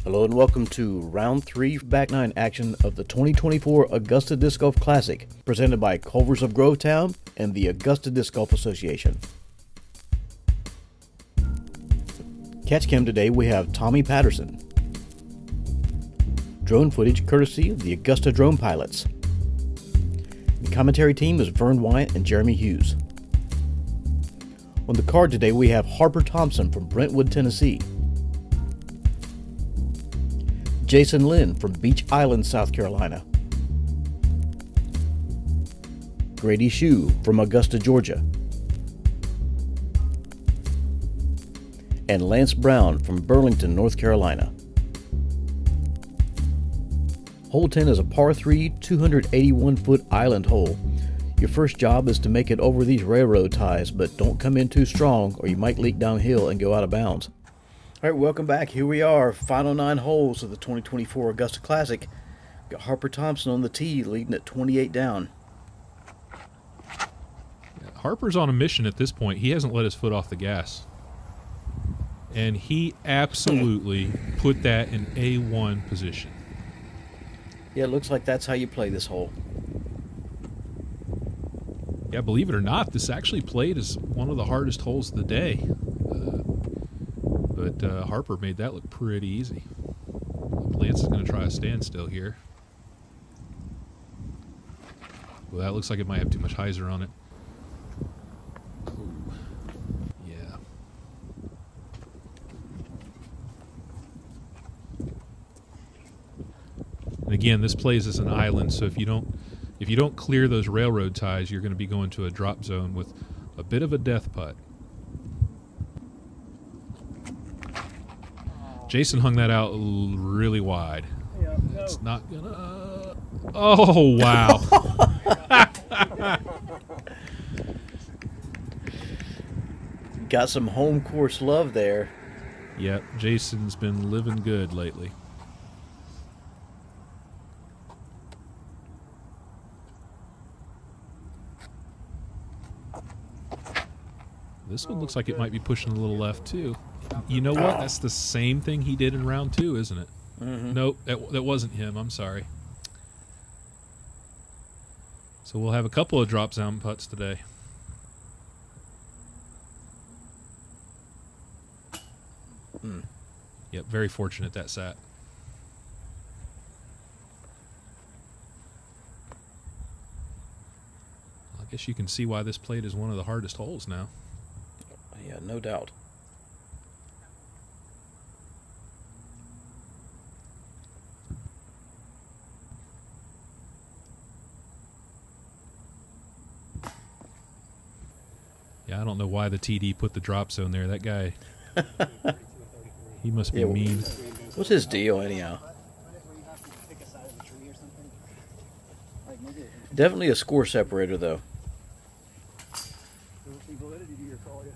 Hello and welcome to round 3 back 9 action of the 2024 Augusta Disc Golf Classic, presented by Culver's of Grovetown and the Augusta Disc Golf Association. Catch cam today we have Tommy Patterson. Drone footage courtesy of the Augusta Drone Pilots. The commentary team is Vern Wyatt and Jeremy Hughes. On the card today we have Harper Thompson from Brentwood, Tennessee. Jason Lynn from Beach Island, South Carolina. Grady Shue from Augusta, Georgia. And Lance Brown from Burlington, North Carolina. Hole 10 is a par 3, 281-foot island hole. Your first job is to make it over these railroad ties, but don't come in too strong or you might leak downhill and go out of bounds. All right, welcome back. Here we are, final 9 holes of the 2024 Augusta Classic. Got Harper Thompson on the tee, leading at 28 down. Harper's on a mission at this point. He hasn't let his foot off the gas. And he absolutely put that in A1 position. Yeah, it looks like that's how you play this hole. Yeah, believe it or not, this actually played as one of the hardest holes of the day. But Harper made that look pretty easy. Lance is going to try a standstill here. Well, that looks like it might have too much hyzer on it. Ooh. Yeah. And again, this plays as an island, so if you don't clear those railroad ties, you're going to be going to a drop zone with a bit of a death putt. Jason hung that out really wide. Yeah, no. It's not gonna... Oh, wow. Got some home course love there. Yep, Jason's been living good lately. This one looks like it might be pushing a little left, too. You know what? That's the same thing he did in round 2, isn't it? Nope, that wasn't him. I'm sorry. So we'll have a couple of drop zone putts today. Yep, very fortunate that sat. I guess you can see why this played is one of the hardest holes now. Yeah, no doubt. Yeah, I don't know why the TD put the drop zone there. That guy, he must be mean. What's his deal anyhow? Definitely a score separator though.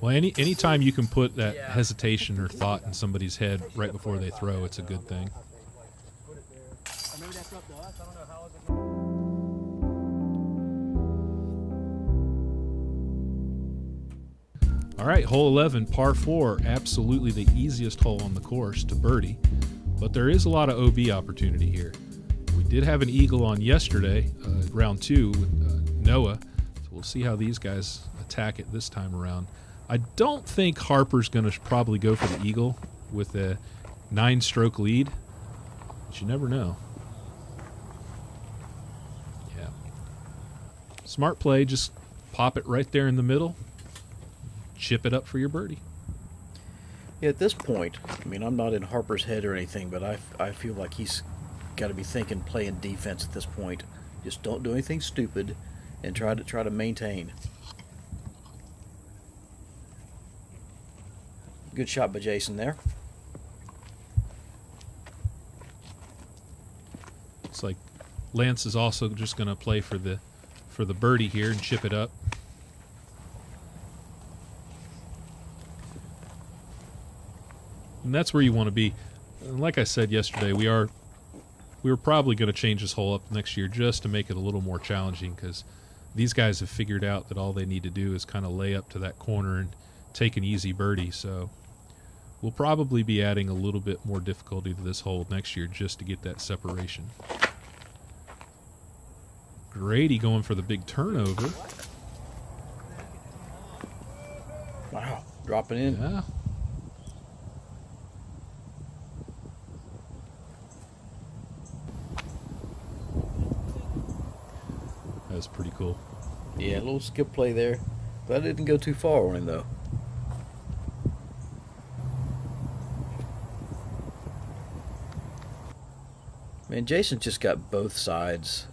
Well, anytime you can put that hesitation or thought in somebody's head right before they throw, it's a good thing. All right, hole 11, par 4, absolutely the easiest hole on the course to birdie, but there is a lot of OB opportunity here. We did have an eagle on yesterday, round 2 with Noah, so we'll see how these guys attack it this time around. I don't think Harper's going to probably go for the eagle with a 9-stroke lead, but you never know. Yeah. Smart play, just pop it right there in the middle. Chip it up for your birdie. Yeah, at this point, I mean, I'm not in Harper's head or anything, but I feel like he's got to be thinking playing defense at this point. Just don't do anything stupid and try to maintain. Good shot by Jason there. Looks like Lance is also just going to play for the birdie here and chip it up. And that's where you want to be. And like I said yesterday, we were probably going to change this hole up next year just to make it a little more challenging, because these guys have figured out that all they need to do is kind of lay up to that corner and take an easy birdie. So We'll probably be adding a little bit more difficulty to this hole next year just to get that separation. Grady going for the big turnover. Wow, dropping in. Yeah. That's pretty cool. Yeah, a little skip play there. But I didn't go too far on him, though. Man, Jason just got both sides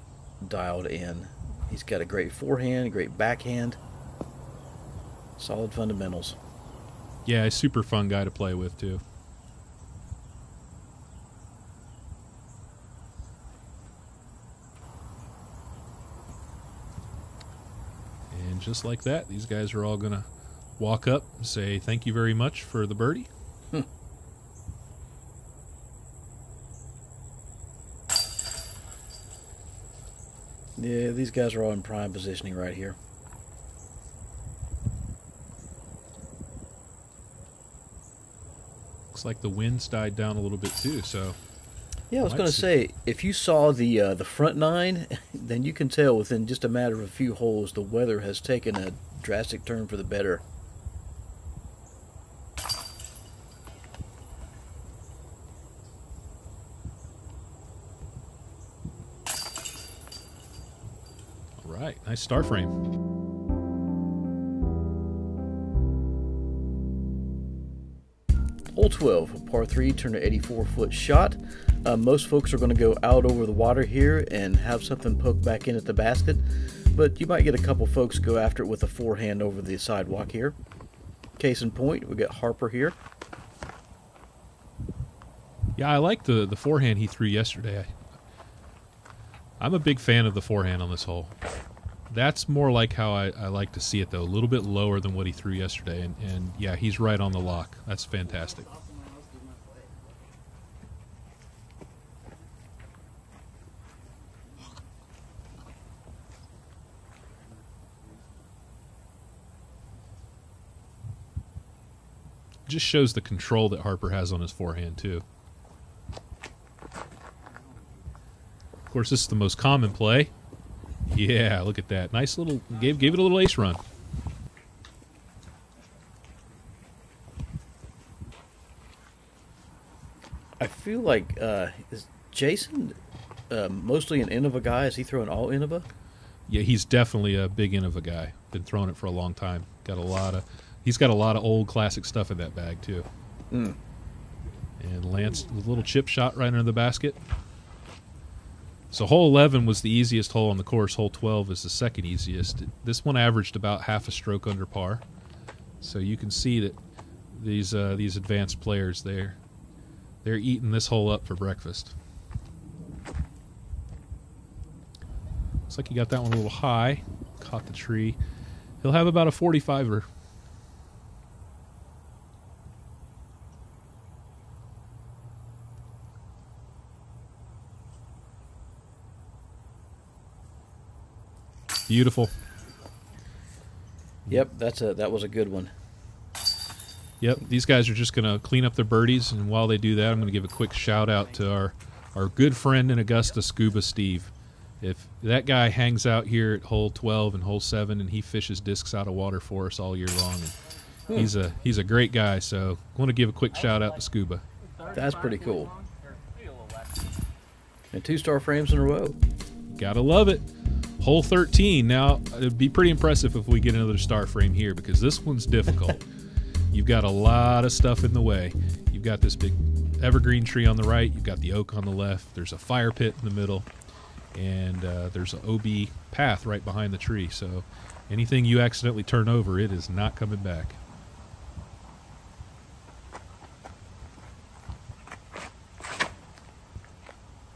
dialed in. He's got a great forehand, a great backhand. Solid fundamentals. Yeah, a super fun guy to play with, too. And just like that, these guys are all going to walk up and say thank you very much for the birdie. Yeah, these guys are all in prime positioning right here. Looks like the wind's died down a little bit too, so... Yeah, I was going to say, if you saw the front nine, then you can tell within just a matter of a few holes the weather has taken a drastic turn for the better. All right, nice star frame. Hole 12, a par 3, turn to 84-foot shot. Most folks are going to go out over the water here and have something poke back in at the basket, but you might get a couple folks go after it with a forehand over the sidewalk here. Case in point, we got Harper here. Yeah, I like the forehand he threw yesterday. I'm a big fan of the forehand on this hole. That's more like how I like to see it, though. A little bit lower than what he threw yesterday. And yeah, he's right on the lock. That's fantastic. Just shows the control that Harper has on his forehand, too. Of course, this is the most common play. Yeah, look at that. Nice little, gave it a little ace run. I feel like, is Jason mostly an Innova guy? Is he throwing all Innova? Yeah, he's definitely a big Innova guy. Been throwing it for a long time. He's got a lot of old classic stuff in that bag, too. Mm. And Lance, a little chip shot right under the basket. So hole 11 was the easiest hole on the course. Hole 12 is the second easiest. This one averaged about half a stroke under par. So you can see that these advanced players, they're eating this hole up for breakfast. Looks like he got that one a little high. Caught the tree. He'll have about a 45er. Beautiful. Yep, that was a good one. Yep, these guys are just going to clean up their birdies, and while they do that, I'm going to give a quick shout-out to our good friend in Augusta, Scuba Steve. If that guy hangs out here at hole 12 and hole 7, and he fishes discs out of water for us all year long, and he's a great guy, so I want to give a quick shout-out to Scuba. That's pretty cool. And 2-star frames in a row. Gotta love it. Hole 13. Now, it'd be pretty impressive if we get another star frame here, because this one's difficult. You've got a lot of stuff in the way. You've got this big evergreen tree on the right. You've got the oak on the left. There's a fire pit in the middle. And there's an OB path right behind the tree. So anything you accidentally turn over, it is not coming back.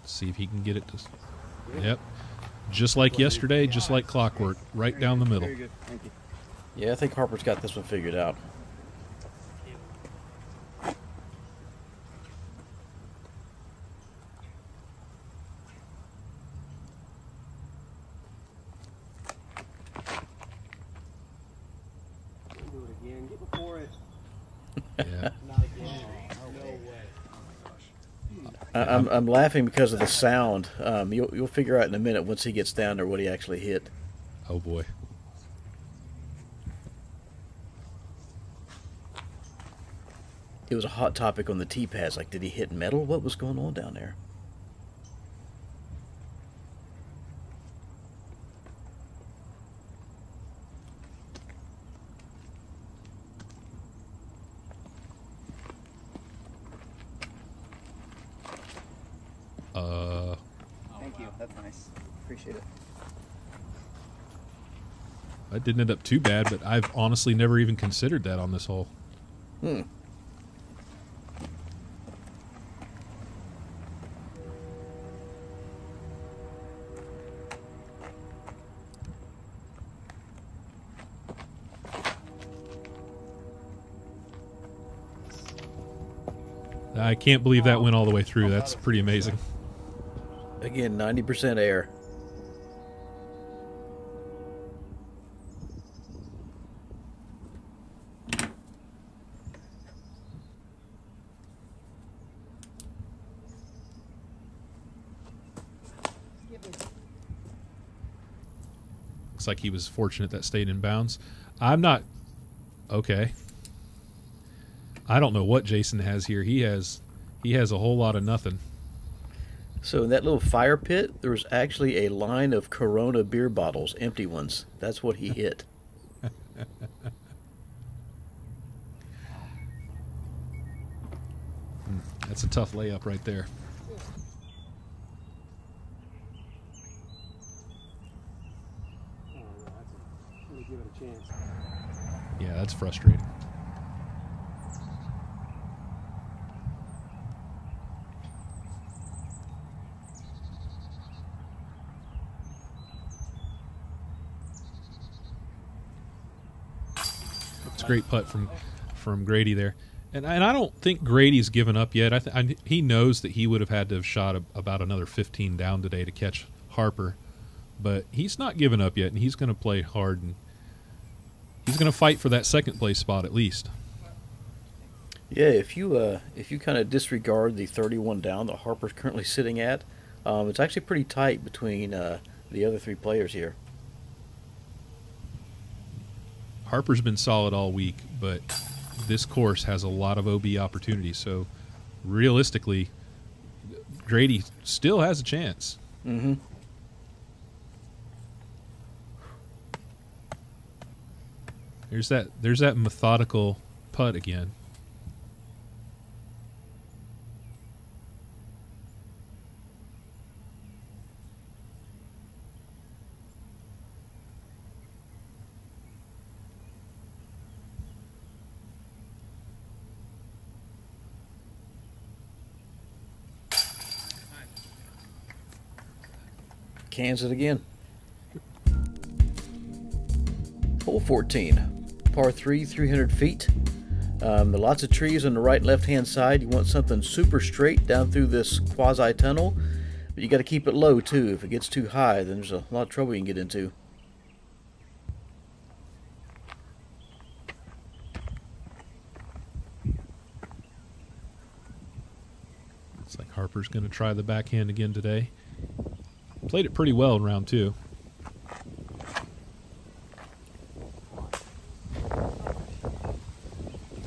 See if he can get it to... Yep. Just like yesterday, just like clockwork, right down the middle. Very good. Thank you. Yeah, I think Harper's got this one figured out. Do it again. Get before it. Yeah. Not again. I'm laughing because of the sound. You'll figure out in a minute once he gets down there what he actually hit. Oh boy. It was a hot topic on the tee pads. Like, did he hit metal? What was going on down there? Thank you. That's nice. Appreciate it. That didn't end up too bad, but I've honestly never even considered that on this hole. Hmm. I can't believe that went all the way through. That's pretty amazing. Again, 90% air. Looks like he was fortunate that stayed in bounds. I'm not... Okay. I don't know what Jason has here. He has a whole lot of nothing. So in that little fire pit, there was actually a line of Corona beer bottles, empty ones. That's what he hit. That's a tough layup right there. Give it a chance. Yeah, that's frustrating. It's a great putt from Grady there. And I don't think Grady's given up yet. He knows that he would have had to have shot about another 15 down today to catch Harper. But he's not given up yet, and he's going to play hard, and he's going to fight for that second place spot at least. Yeah, if you kind of disregard the 31 down that Harper's currently sitting at, it's actually pretty tight between the other three players here. Harper's been solid all week, but this course has a lot of OB opportunities. So realistically, Grady still has a chance. Mm-hmm. There's that methodical putt again. Cans it again. Hole 14, par 3, 300 feet. Lots of trees on the right and left hand side. You want something super straight down through this quasi tunnel, but you got to keep it low too. If it gets too high, then there's a lot of trouble you can get into. Looks like Harper's going to try the backhand again today. Played it pretty well in round two.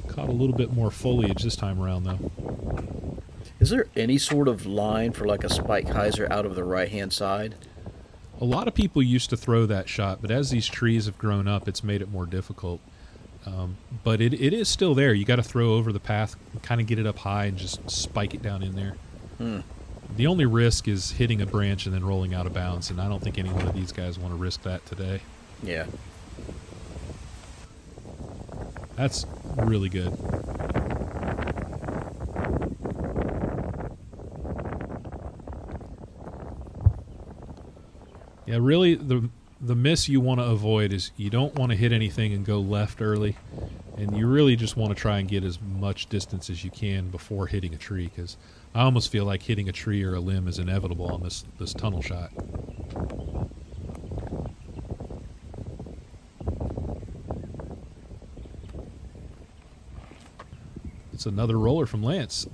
Caught a little bit more foliage this time around, though. Is there any sort of line for like a spike hyzer out of the right hand side? A lot of people used to throw that shot, but as these trees have grown up, it's made it more difficult. But it is still there. You got to throw over the path, kind of get it up high, and just spike it down in there. The only risk is hitting a branch and then rolling out of bounds, and I don't think any one of these guys want to risk that today. Yeah. That's really good. Yeah, really, the miss you want to avoid is you don't want to hit anything and go left early, and you really just want to try and get as much distance as you can before hitting a tree, because I almost feel like hitting a tree or a limb is inevitable on this tunnel shot. It's another roller from Lance.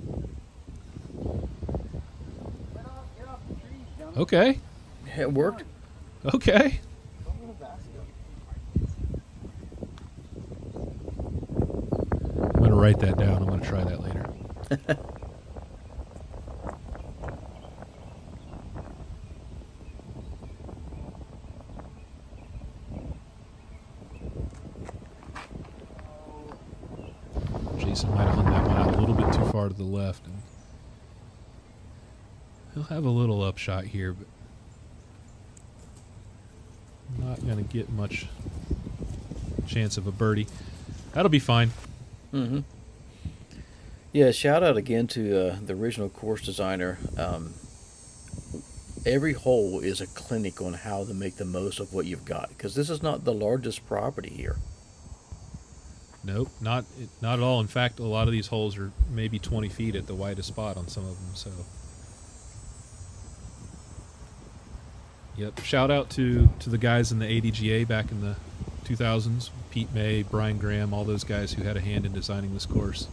Okay. It worked. Okay. I'm going to write that down. I'm going to try that later. Jason might have hung that one out a little bit too far to the left. And he'll have a little upshot here, but not going to get much chance of a birdie. That'll be fine. Mm-hmm. Yeah, shout out again to the original course designer. Every hole is a clinic on how to make the most of what you've got, because this is not the largest property here. Nope, not at all. In fact, a lot of these holes are maybe 20 feet at the widest spot on some of them. So, yep. Shout out to the guys in the ADGA back in the 2000s. Pete May, Brian Graham, all those guys who had a hand in designing this course.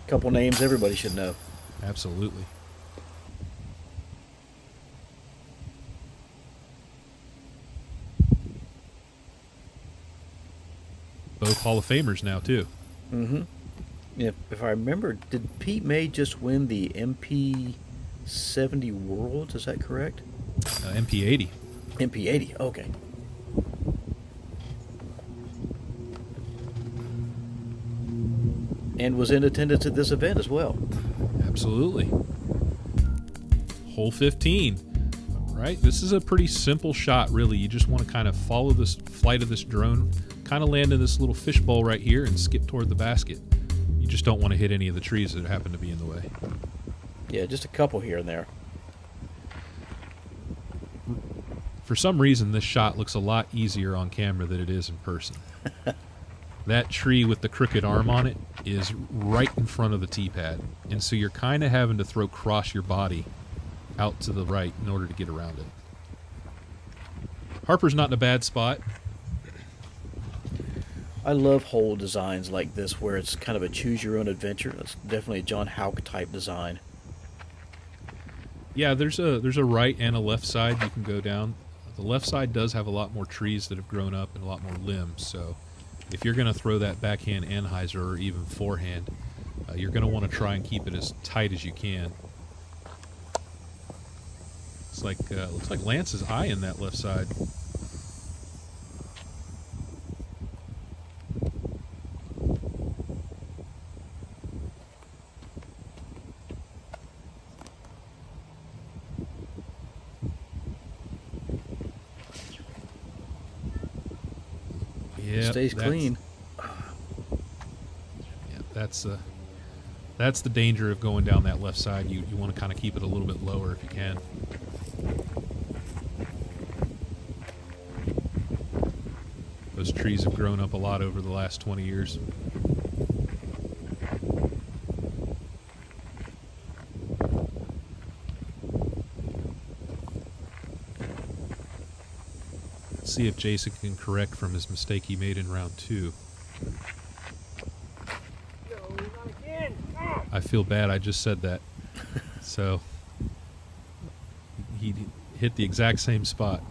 Couple names everybody should know. Absolutely. Both Hall of Famers now, too. Mm-hmm. If I remember, did Pete May just win the MP70 Worlds? Is that correct? MP80. MP80, okay. And was in attendance at this event as well. Absolutely. Hole 15. Right? This is a pretty simple shot, really. You just want to kind of follow this flight of this drone, kind of land in this little fishbowl right here and skip toward the basket. You just don't want to hit any of the trees that happen to be in the way. Yeah, just a couple here and there. For some reason, this shot looks a lot easier on camera than it is in person. That tree with the crooked arm on it is right in front of the tee pad, and so you're kind of having to throw cross your body out to the right in order to get around it. Harper's not in a bad spot. I love hole designs like this where it's kind of a choose-your-own-adventure. That's definitely a John Houck type design. Yeah, there's a right and a left side you can go down. The left side does have a lot more trees that have grown up and a lot more limbs, so if you're going to throw that backhand Anheuser or even forehand, you're going to want to try and keep it as tight as you can. It's like looks like Lance is eyeing that left side. Yeah, Stays clean. Yeah, that's the danger of going down that left side. You want to kind of keep it a little bit lower if you can. Those trees have grown up a lot over the last 20 years. Let's see if Jason can correct from his mistake he made in round 2. I feel bad I just said that. So he hit the exact same spot.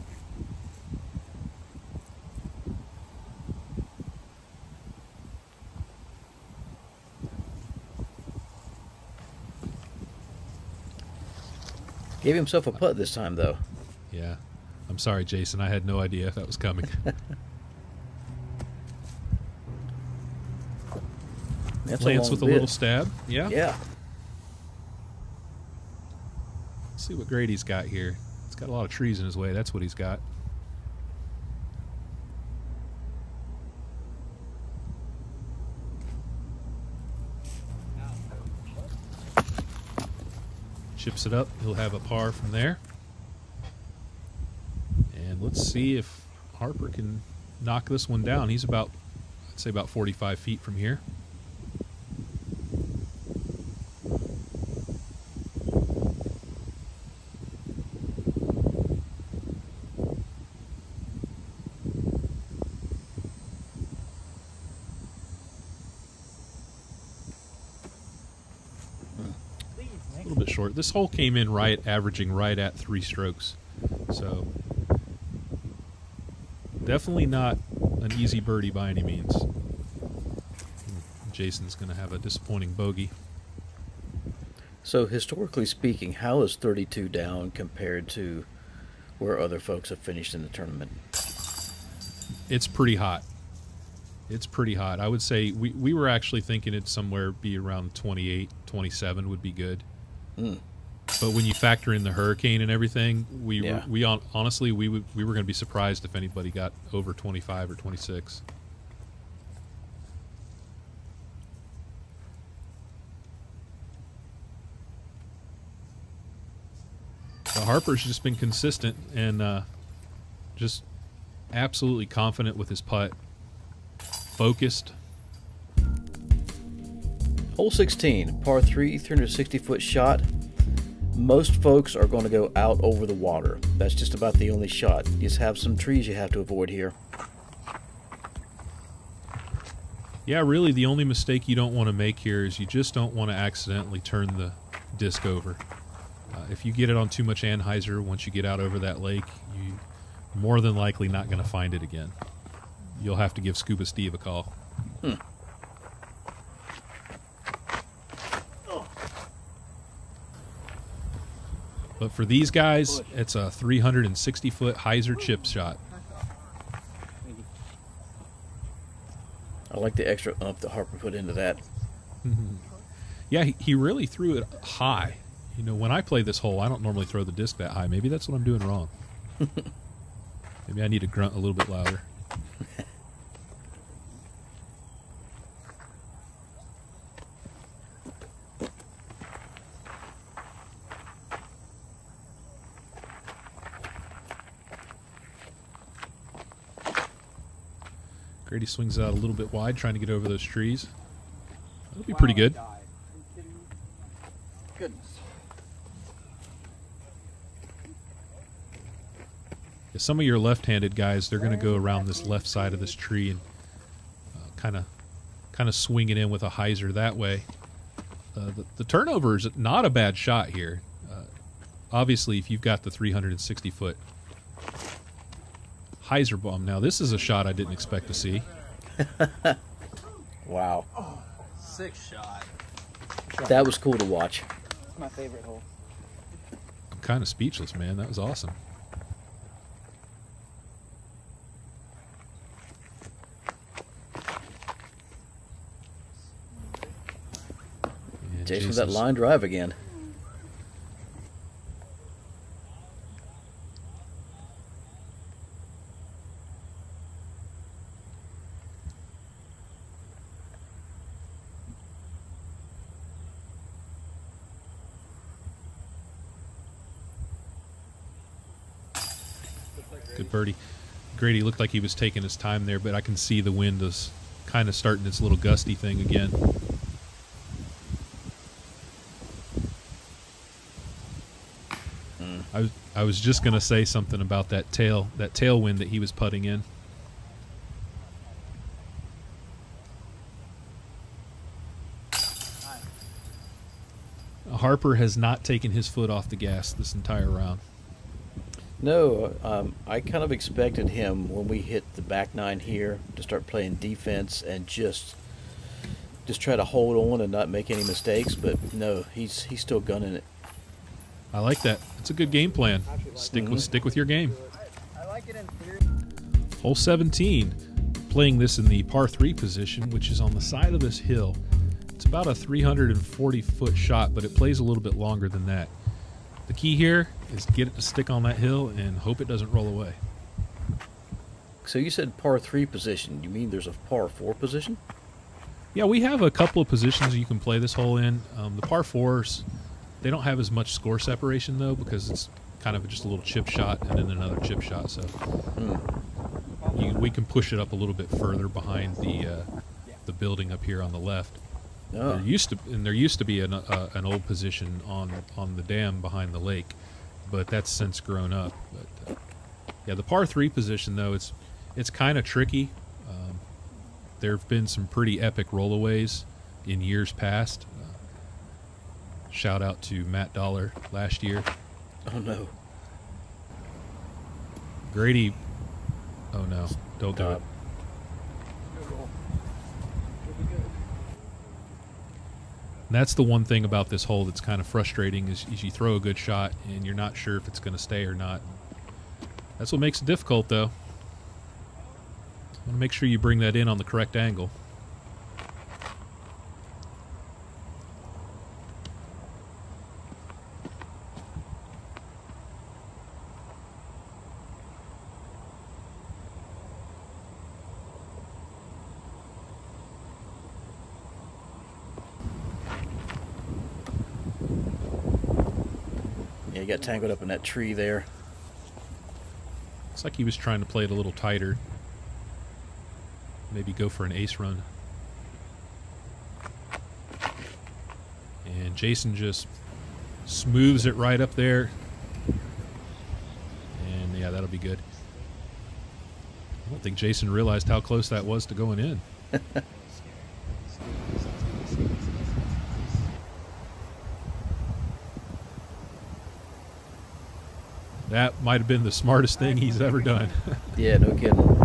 Gave himself a putt this time, though. Yeah. I'm sorry, Jason. I had no idea if that was coming. That's Lance a with a bit. little stab. Yeah? Yeah. Let's see what grade he's got here. He's got a lot of trees in his way. That's what he's got. Chips it up. He'll have a par from there. And let's see if Harper can knock this one down. He's about, I'd say about 45 feet from here. short. This hole came in averaging right at 3 strokes. So definitely not an easy birdie by any means. Jason's going to have a disappointing bogey. So historically speaking, how is 32 down compared to where other folks have finished in the tournament? It's pretty hot. It's pretty hot. I would say we were actually thinking it'd somewhere be around 28, 27 would be good. But when you factor in the hurricane and everything, honestly we were going to be surprised if anybody got over 25 or 26. So Harper's just been consistent and just absolutely confident with his putt. Focused. Hole 16, par 3, 360-foot shot. Most folks are going to go out over the water. That's just about the only shot. You just have some trees you have to avoid here. Yeah, really the only mistake you don't want to make here is you just don't want to accidentally turn the disc over. If you get it on too much anhyzer once you get out over that lake, you're more than likely not going to find it again. You'll have to give Scuba Steve a call. But for these guys, it's a 360-foot hyzer chip shot. I like the extra ump that Harper put into that. Yeah, he really threw it high. You know, when I play this hole, I don't normally throw the disc that high. Maybe that's what I'm doing wrong. Maybe I need to grunt a little bit louder. Grady swings out a little bit wide, trying to get over those trees. That'll be pretty good. Goodness. Yeah, some of your left-handed guys, they're going to go around this left side of this tree and kind of swing it in with a hyzer that way. The turnover is not a bad shot here. Obviously, if you've got the 360-foot hyzer bomb. Now, this is a shot I didn't expect to see. Wow. Sick shot. That was cool to watch. It's my favorite hole. I'm kind of speechless, man. That was awesome. And Jason with that line drive again. Good birdie. Grady looked like he was taking his time there, but I can see the wind is kind of starting its little gusty thing again. I was just going to say something about that tailwind that he was putting in. Harper has not taken his foot off the gas this entire round. No, I kind of expected him when we hit the back nine here to start playing defense and just try to hold on and not make any mistakes. But no, he's still gunning it. I like that. It's a good game plan. Stick with your game. I like it in theory. Hole 17, playing this in the par 3 position, which is on the side of this hill. It's about a 340-foot shot, but it plays a little bit longer than that. The key here is to get it to stick on that hill and hope it doesn't roll away. So you said par 3 position. You mean there's a par 4 position? Yeah, we have a couple of positions you can play this hole in. The par 4s, they don't have as much score separation, though, because it's kind of just a little chip shot and then another chip shot. So we can push it up a little bit further behind the building up here on the left. Oh. There used to be an old position on the dam behind the lake, but that's since grown up. But yeah, the par 3 position, though, it's kind of tricky. There have been some pretty epic rollaways in years past. Shout out to Matt Dollar last year. Oh no. Grady. Oh no, don't do it. And that's the one thing about this hole that's kind of frustrating is you throw a good shot and you're not sure if it's going to stay or not. That's what makes it difficult, though. You want to make sure you bring that in on the correct angle. Yeah, he got tangled up in that tree there. Looks like he was trying to play it a little tighter. Maybe go for an ace run. And Jason just smooths it right up there. And yeah, that'll be good. I don't think Jason realized how close that was to going in. That might have been the smartest thing he's ever done. Yeah, no kidding.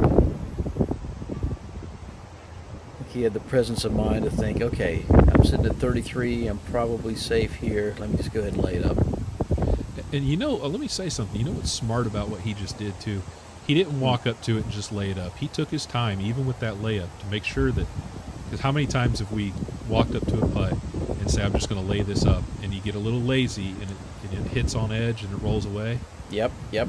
He had the presence of mind to think, okay, I'm sitting at 33, I'm probably safe here. Let me just go ahead and lay it up. And you know, let me say something. You know what's smart about what he just did, too? He didn't walk up to it and just lay it up. He took his time, even with that layup, to make sure that... Because how many times have we walked up to a putt and say, I'm just going to lay this up, and you get a little lazy, and it hits on edge and it rolls away? Yep, yep.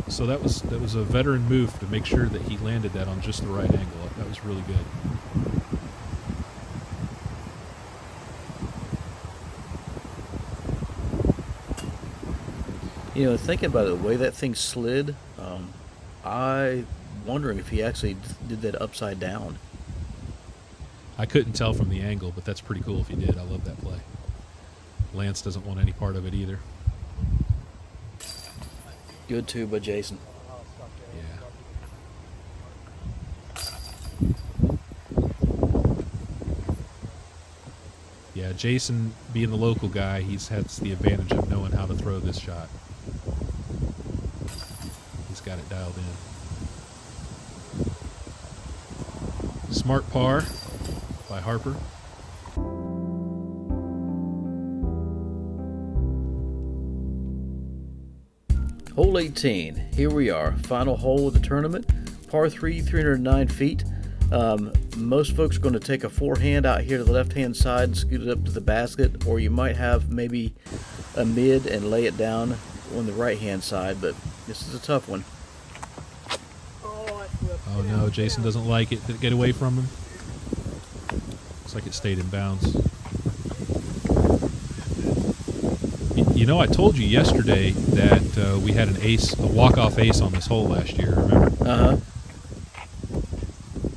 So that was a veteran move to make sure that he landed that on just the right angle. That was really good. You know, thinking about it, the way that thing slid, I'm wondering if he actually did that upside down. I couldn't tell from the angle, but that's pretty cool if he did. I love that play. Lance doesn't want any part of it either. Good too by Jason. Yeah, Jason, being the local guy, has the advantage of knowing how to throw this shot. He's got it dialed in. Smart par by Harper. Hole 18. Here we are. Final hole of the tournament. Par 3, 309 feet. Most folks are going to take a forehand out here to the left-hand side and scoot it up to the basket, or you might have maybe a mid and lay it down on the right-hand side, but this is a tough one. Oh no, Jason doesn't like it. Did it get away from him? Looks like it stayed in bounds. You know, I told you yesterday that we had an ace, a walk-off ace on this hole last year, remember? Uh-huh.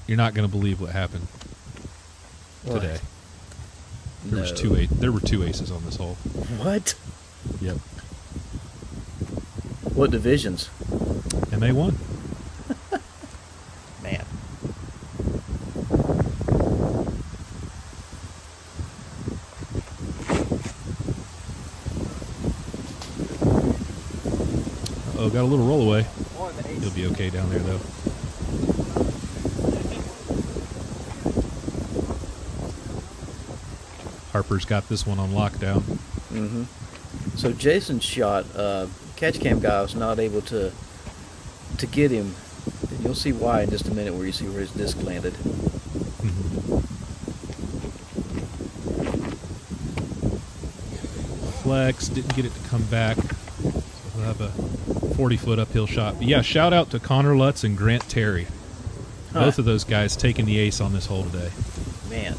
You're not going to believe what happened today. No. There were two aces on this hole. What? Yep. What divisions? And they won. Man. Oh, got a little roll away. He'll be okay down there, though. Harper's got this one on lockdown. Mm-hmm. So Jason's shot, catch cam guy was not able to get him. And you'll see why in just a minute where you see where his disc landed. Flex didn't get it to come back. So he'll have a 40-foot uphill shot. But yeah, shout out to Connor Lutz and Grant Terry. Both of those guys taking the ace on this hole today. Man.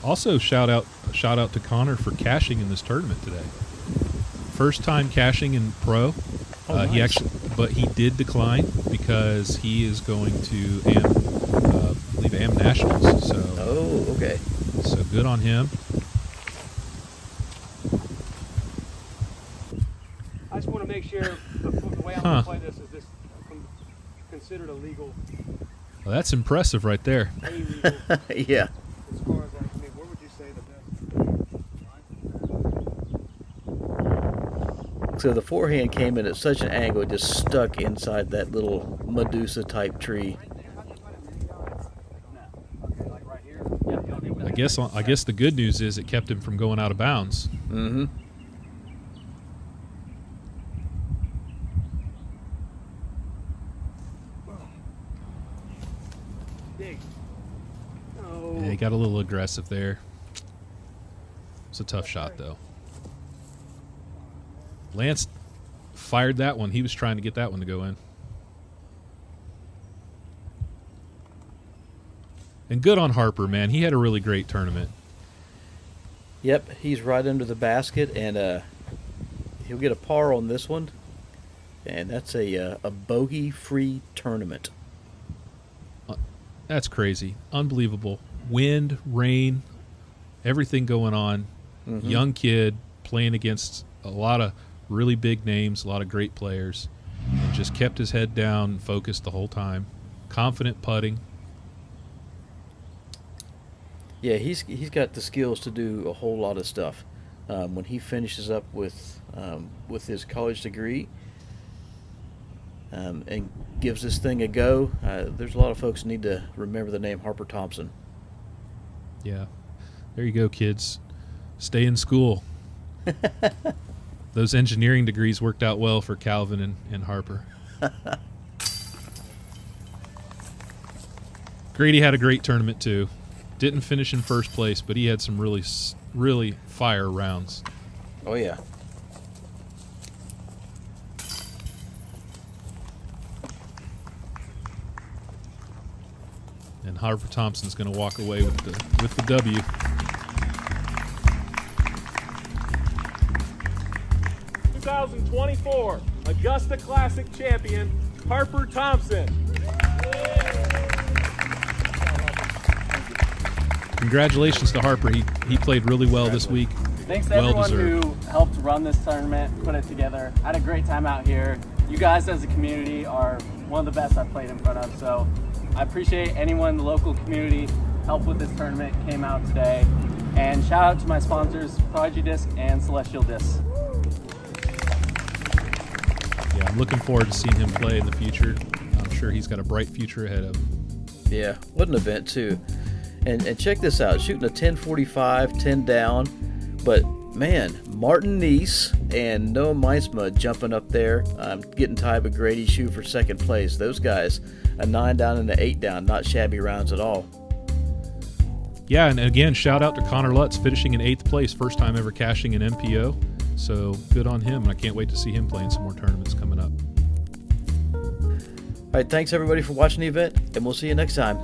Also, shout out to Connor for cashing in this tournament today. First time cashing in pro. Nice. He did decline because he is going to AM Nationals. So, Oh, okay. So good on him. I just want to make sure the way I'm going to play this is this considered a legal, Well, that's impressive right there. illegal, Yeah. as far as like, I mean, where would you say the best? So the forehand came in at such an angle, it just stuck inside that little Medusa type tree. I guess the good news is it kept him from going out of bounds. Mm-hmm. Dig. No. Yeah, he got a little aggressive there. It's a tough shot, though. Lance fired that one. He was trying to get that one to go in. And good on Harper, man. He had a really great tournament. Yep, he's right under the basket, and he'll get a par on this one. And that's a bogey-free tournament. That's crazy. Unbelievable. Wind, rain, everything going on. Mm-hmm. Young kid playing against a lot of really big names, a lot of great players, and just kept his head down, focused the whole time. Confident putting. Yeah, he's got the skills to do a whole lot of stuff. When he finishes up with his college degree and gives this thing a go, there's a lot of folks who need to remember the name Harper Thompson. Yeah. There you go, kids. Stay in school. Those engineering degrees worked out well for Calvin and Harper. Grady had a great tournament, too. Didn't finish in first place, but he had some really fire rounds. Oh, yeah. And Harper Thompson's going to walk away with the W. '24 Augusta Classic champion Harper Thompson. Congratulations to Harper. He played really well this week. Thanks to Well everyone deserved. who helped run this tournament, put it together. I had a great time out here. You guys as a community are one of the best I've played in front of, so I appreciate anyone in the local community helped with this tournament, came out today. And shout out to my sponsors, Prodigy Disc and Celestial Disc. Yeah, I'm looking forward to seeing him play in the future. I'm sure he's got a bright future ahead of him. Yeah, what an event, too. And check this out, shooting a 1045, 10 down, but man, Martin Neese and Noah Meisma jumping up there, getting tied with Grady Shue for second place. Those guys, a 9 down and an 8 down, not shabby rounds at all. Yeah, and again, shout out to Connor Lutz finishing in 8th place, first time ever cashing an MPO. So good on him, and I can't wait to see him play in some more tournaments coming up. All right, thanks everybody for watching the event, and we'll see you next time.